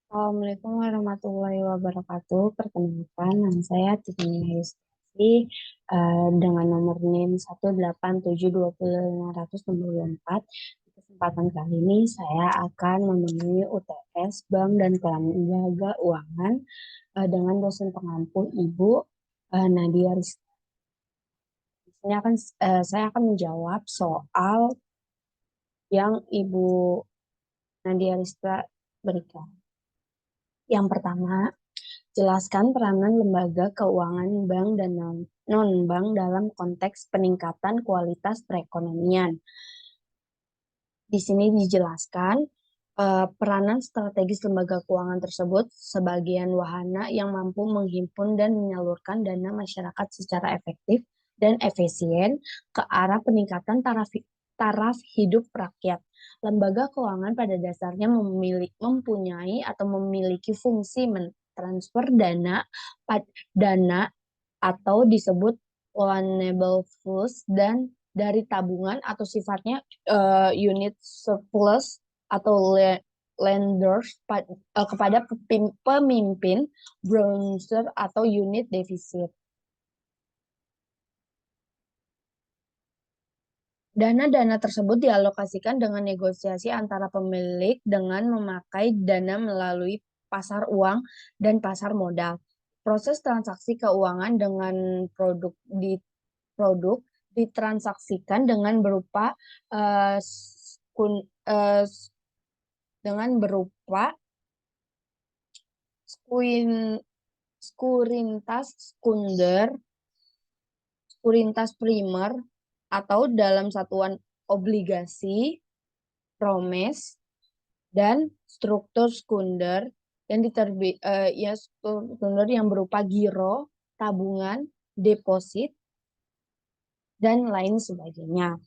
Assalamualaikum warahmatullahi wabarakatuh. Perkenalkan, nama saya Tiffany Hayestasi dengan nomor NIM 187205024. Di kesempatan kali ini saya akan memenuhi UTS Bank dan Kelembaga Keuangan dengan dosen pengampu Ibu Nadia Rizky. Saya akan menjawab soal yang Ibu Nadia Rizky berikan. Yang pertama, jelaskan peranan lembaga keuangan bank dan non-bank dalam konteks peningkatan kualitas perekonomian. Di sini dijelaskan peranan strategis lembaga keuangan tersebut sebagian wahana yang mampu menghimpun dan menyalurkan dana masyarakat secara efektif dan efisien ke arah peningkatan taraf hidup rakyat. Lembaga keuangan pada dasarnya mempunyai atau memiliki fungsi mentransfer dana atau disebut loanable funds dan dari tabungan atau sifatnya unit surplus atau lenders kepada pemimpin bronzer atau unit defisit. Dana-dana tersebut dialokasikan dengan negosiasi antara pemilik dengan memakai dana melalui pasar uang dan pasar modal. Proses transaksi keuangan dengan produk ditransaksikan dengan berupa uh, skun, uh, dengan berupa skuin, skurintas sekunder, skurintas primer, atau dalam satuan obligasi, promes, dan struktur sekunder ya sekunder yang berupa giro, tabungan, deposit, dan lain sebagainya.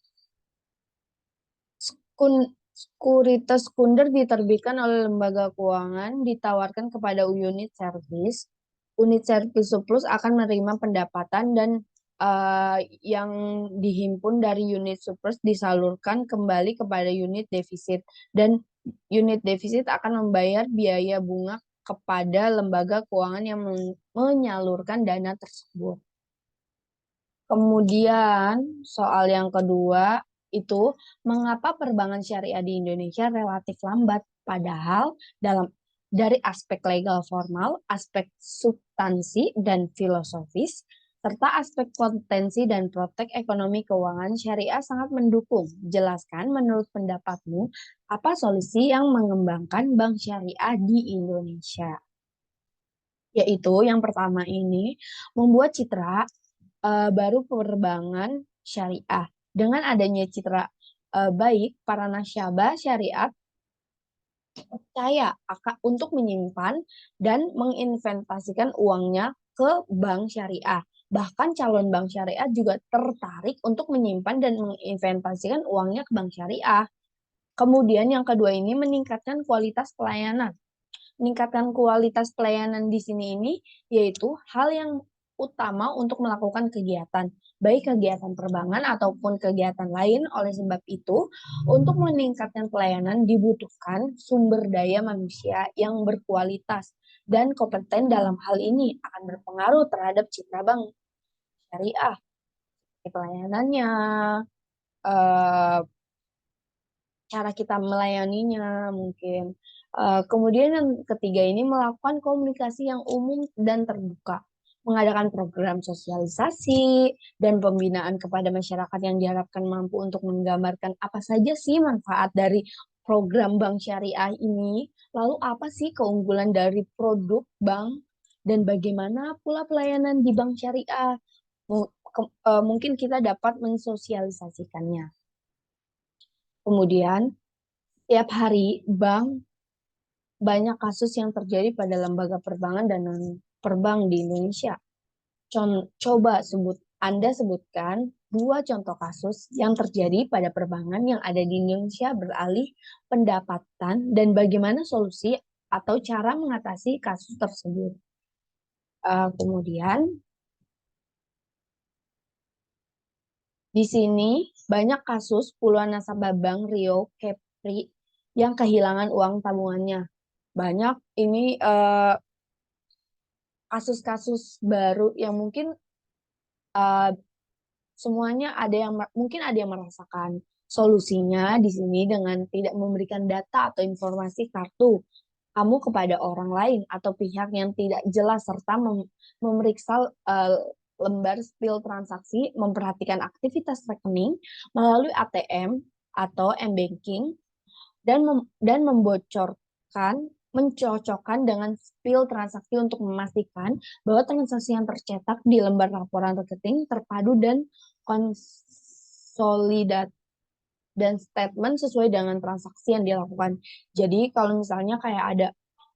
Sekuritas sekunder diterbitkan oleh lembaga keuangan, ditawarkan kepada unit servis. Unit servis surplus akan menerima pendapatan dan yang dihimpun dari unit surplus disalurkan kembali kepada unit defisit. Dan unit defisit akan membayar biaya bunga kepada lembaga keuangan yang menyalurkan dana tersebut. Kemudian soal yang kedua itu mengapa perbankan syariah di Indonesia relatif lambat padahal dari aspek legal formal, aspek substansi dan filosofis serta aspek potensi dan protek ekonomi keuangan syariah sangat mendukung. Jelaskan menurut pendapatmu apa solusi yang mengembangkan bank syariah di Indonesia? Yaitu yang pertama ini membuat citra baru perbankan syariah. Dengan adanya citra baik, para nasabah syariah percaya untuk menyimpan dan menginvestasikan uangnya ke bank syariah. Bahkan calon bank syariah juga tertarik untuk menyimpan dan menginvestasikan uangnya ke bank syariah. Kemudian yang kedua ini meningkatkan kualitas pelayanan. Meningkatkan kualitas pelayanan di sini ini yaitu hal yang utama untuk melakukan kegiatan, baik kegiatan perbankan ataupun kegiatan lain. Oleh sebab itu, untuk meningkatkan pelayanan dibutuhkan sumber daya manusia yang berkualitas dan kompeten dalam hal ini akan berpengaruh terhadap citra bank syariah, pelayanannya, eh, cara kita melayaninya mungkin. Kemudian yang ketiga ini melakukan komunikasi yang umum dan terbuka, mengadakan program sosialisasi dan pembinaan kepada masyarakat yang diharapkan mampu untuk menggambarkan apa saja sih manfaat dari program bank syariah ini, lalu apa sih keunggulan dari produk bank dan bagaimana pula pelayanan di bank syariah. Mungkin kita dapat mensosialisasikannya. Kemudian tiap hari banyak kasus yang terjadi pada lembaga perbankan dan non-perbank di Indonesia. Coba Anda sebutkan dua contoh kasus yang terjadi pada perbankan yang ada di Indonesia beralih pendapatan dan bagaimana solusi atau cara mengatasi kasus tersebut. Kemudian di sini banyak kasus puluhan nasabah Bank Rio Kepri yang kehilangan uang tabungannya. banyak ini kasus-kasus baru yang mungkin eh, semuanya ada yang mungkin ada yang merasakan solusinya di sini dengan tidak memberikan data atau informasi kartu kamu kepada orang lain atau pihak yang tidak jelas serta memeriksa eh, lembar spill transaksi, memperhatikan aktivitas rekening melalui ATM atau m-banking dan membocorkan mencocokkan dengan spill transaksi untuk memastikan bahwa transaksi yang tercetak di lembar laporan rekening terpadu dan konsolidat dan statement sesuai dengan transaksi yang dilakukan. Jadi kalau misalnya kayak ada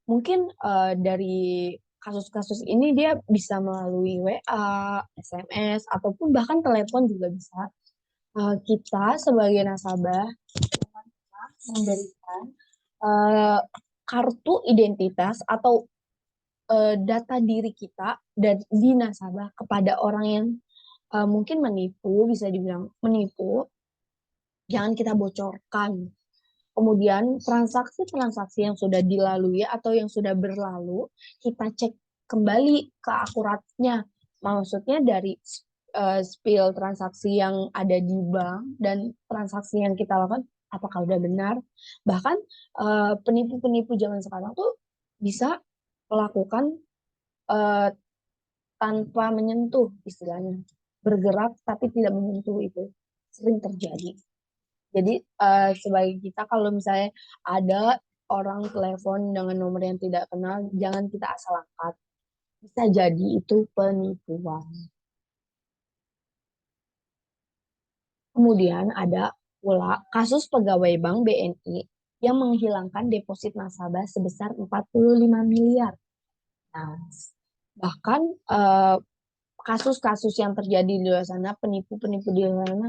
mungkin dari kasus-kasus ini dia bisa melalui WA, SMS ataupun bahkan telepon juga bisa. Kita sebagai nasabah memberikan eh, kartu identitas atau data diri kita dan di nasabah kepada orang yang mungkin menipu, bisa dibilang menipu, jangan kita bocorkan. Kemudian transaksi-transaksi yang sudah dilalui atau yang sudah berlalu, kita cek kembali ke akuratnya. Maksudnya dari spill transaksi yang ada di bank dan transaksi yang kita lakukan, apakah udah benar. Bahkan penipu-penipu zaman sekarang tuh bisa melakukan eh, tanpa menyentuh istilahnya. Bergerak tapi tidak menyentuh itu sering terjadi. Jadi sebagai kita kalau misalnya ada orang telepon dengan nomor yang tidak kenal, jangan kita asal angkat. Bisa jadi itu penipuan. Kemudian ada pula kasus pegawai Bank BNI yang menghilangkan deposit nasabah sebesar 45 miliar. Nah, bahkan kasus-kasus yang terjadi di luar sana, penipu-penipu di luar sana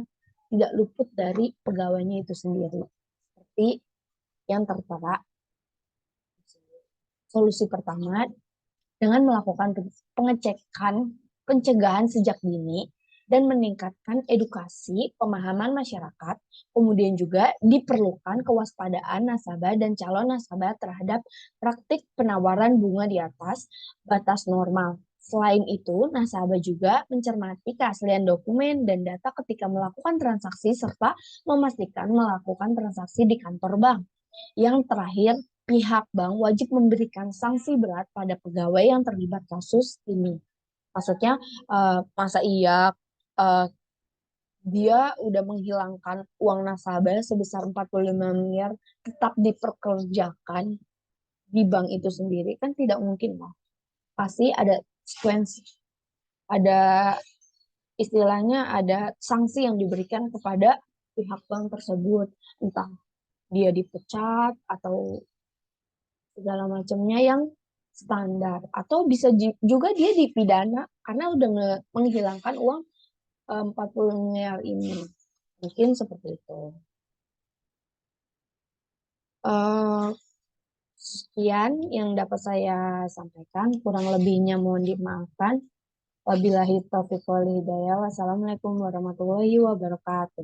tidak luput dari pegawainya itu sendiri. Seperti yang tertera solusi pertama dengan melakukan pengecekan pencegahan sejak dini dan meningkatkan edukasi pemahaman masyarakat. Kemudian juga diperlukan kewaspadaan nasabah dan calon nasabah terhadap praktik penawaran bunga di atas batas normal. Selain itu, nasabah juga mencermati keaslian dokumen dan data ketika melakukan transaksi serta memastikan melakukan transaksi di kantor bank. Yang terakhir, pihak bank wajib memberikan sanksi berat pada pegawai yang terlibat kasus ini. Maksudnya, masa iya uh, dia udah menghilangkan uang nasabah sebesar 45 miliar tetap diperkerjakan di bank itu sendiri? Kan tidak mungkin lah. Pasti ada konsekuensi, ada istilahnya ada sanksi yang diberikan kepada pihak bank tersebut. Entah dia dipecat atau segala macamnya yang standar atau bisa juga dia dipidana karena udah menghilangkan uang 40 miliar ini. Mungkin seperti itu. Eh, Sekian yang dapat saya sampaikan, kurang lebihnya mohon dimaafkan. Wabillahi taufiq wal hidayah. Wassalamualaikum warahmatullahi wabarakatuh.